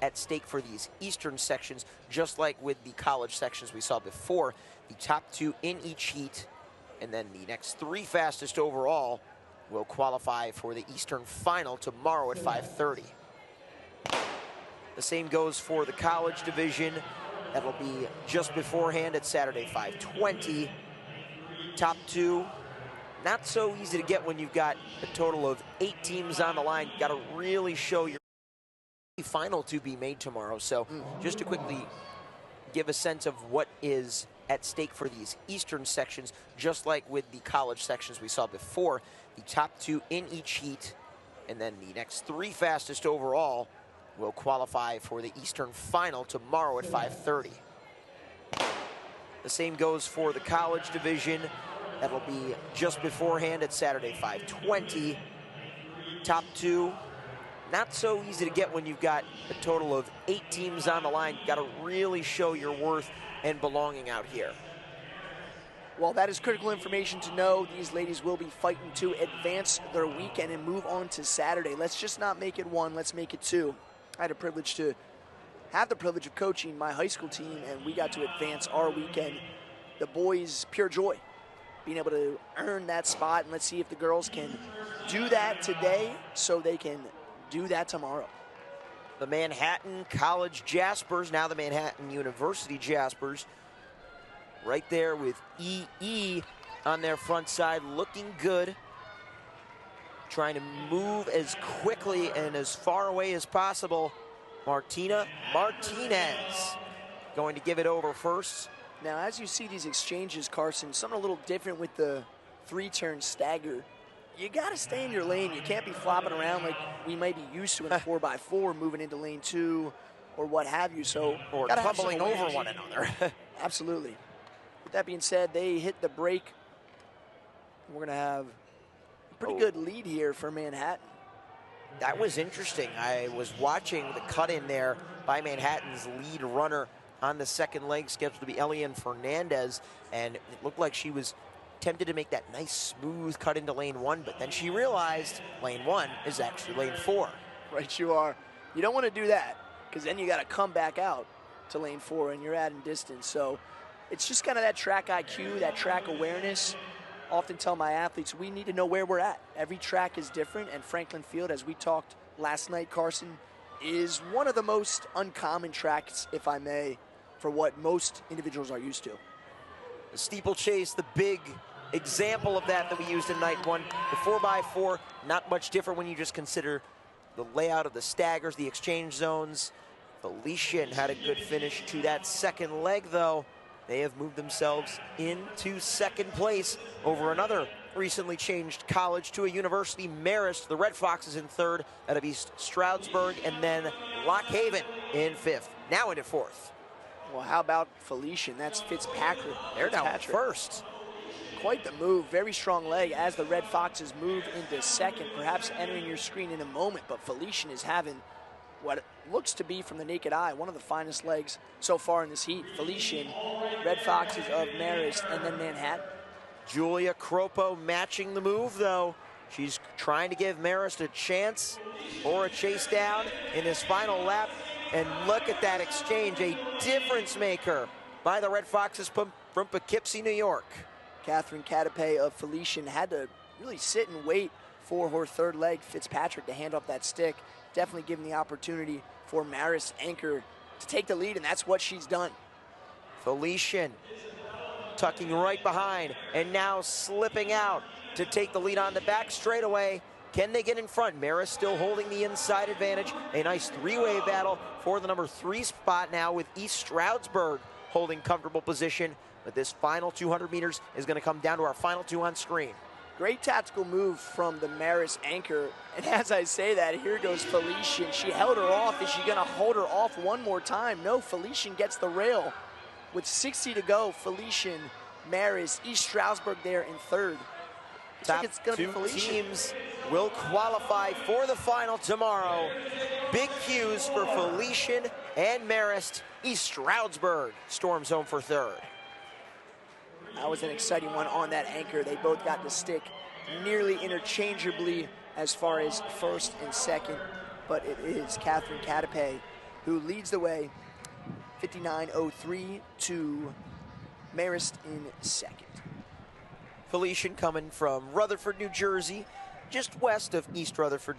at stake for these Eastern sections, just like with the college sections we saw before. The top 2 in each heat, and then the next 3 fastest overall will qualify for the Eastern final tomorrow at 5:30. The same goes for the college division. That'll be just beforehand at Saturday, 5:20. Top 2, not so easy to get when you've got a total of 8 teams on the line. Got to really show your final to be made tomorrow. So just to quickly give a sense of what is at stake for these Eastern sections, just like with the college sections we saw before. The top 2 in each heat, and then the next 3 fastest overall will qualify for the Eastern final tomorrow at 5:30. The same goes for the college division. That'll be just beforehand at Saturday, 5:20. Top 2, not so easy to get when you've got a total of 8 teams on the line. Got to really show your worth and belonging out here. Well, that is critical information to know. These ladies will be fighting to advance their weekend and move on to Saturday. Let's just not make it 1, let's make it 2. I had the privilege of coaching my high school team, and we got to advance our weekend. The boys, pure joy, being able to earn that spot, and let's see if the girls can do that today so they can do that tomorrow. The Manhattan College Jaspers, now the Manhattan University Jaspers, right there with EE on their front side, looking good. Trying to move as quickly and as far away as possible. Martina Martinez going to give it over first. Now, as you see these exchanges, Carson, something a little different with the 3-turn stagger. You got to stay in your lane. You can't be flopping around like we might be used to in a 4x4, moving into lane 2 or what have you. So, or tumbling over one another. Absolutely. With that being said, they hit the brake. We're going to have a pretty good lead here for Manhattan. That was interesting. I was watching the cut in there by Manhattan's lead runner on the second leg, scheduled to be Elian Fernandez, and it looked like she was tempted to make that nice smooth cut into lane 1, but then she realized lane 1 is actually lane 4. Right, you are. You don't want to do that, because then you got to come back out to lane 4 and you're adding distance. So it's just kind of that track IQ, that track awareness. Often tell my athletes, we need to know where we're at. Every track is different, and Franklin Field, as we talked last night, Carson, is one of the most uncommon tracks, if I may, for what most individuals are used to. The steeplechase, the big example of that we used in night 1. The 4x4, not much different when you just consider the layout of the staggers, the exchange zones. Felician had a good finish to that second leg, though. They have moved themselves into second place over another recently changed college to a university, Marist. The Red Foxes in third out of East Stroudsburg, and then Lock Haven in 5th, now into 4th. Well, how about Felician? That's Fitzpatrick. They're now first. Quite the move, very strong leg as the Red Foxes move into second, perhaps entering your screen in a moment, but Felician is having what looks to be, from the naked eye, one of the finest legs so far in this heat. Felician, Red Foxes of Marist, and then Manhattan. Julia Cropo matching the move, though. She's trying to give Marist a chance or a chase down in this final lap. And look at that exchange, a difference maker by the Red Foxes from Poughkeepsie, New York. Catherine Catape of Felician had to really sit and wait for her third leg, Fitzpatrick, to hand off that stick. Definitely giving the opportunity for Marist Anchor to take the lead, and that's what she's done. Felician tucking right behind and now slipping out to take the lead on the back straightaway. Can they get in front? Marist still holding the inside advantage. A nice 3-way battle for the number 3 spot now, with East Stroudsburg holding comfortable position. But this final 200 meters is going to come down to our final 2 on screen. Great tactical move from the Marist Anchor. And as I say that, here goes Felician. She held her off. Is she going to hold her off one more time? No, Felician gets the rail. With 60 to go, Felician, Marist, East Stroudsburg there in third. Top 2 teams will qualify for the final tomorrow. Big cues for Felician and Marist. East Stroudsburg storms home for third. That was an exciting one on that anchor. They both got the stick nearly interchangeably as far as first and second, but it is Catherine Catape who leads the way 59.03 to Marist in second. Felician coming from Rutherford, New Jersey, just west of East Rutherford.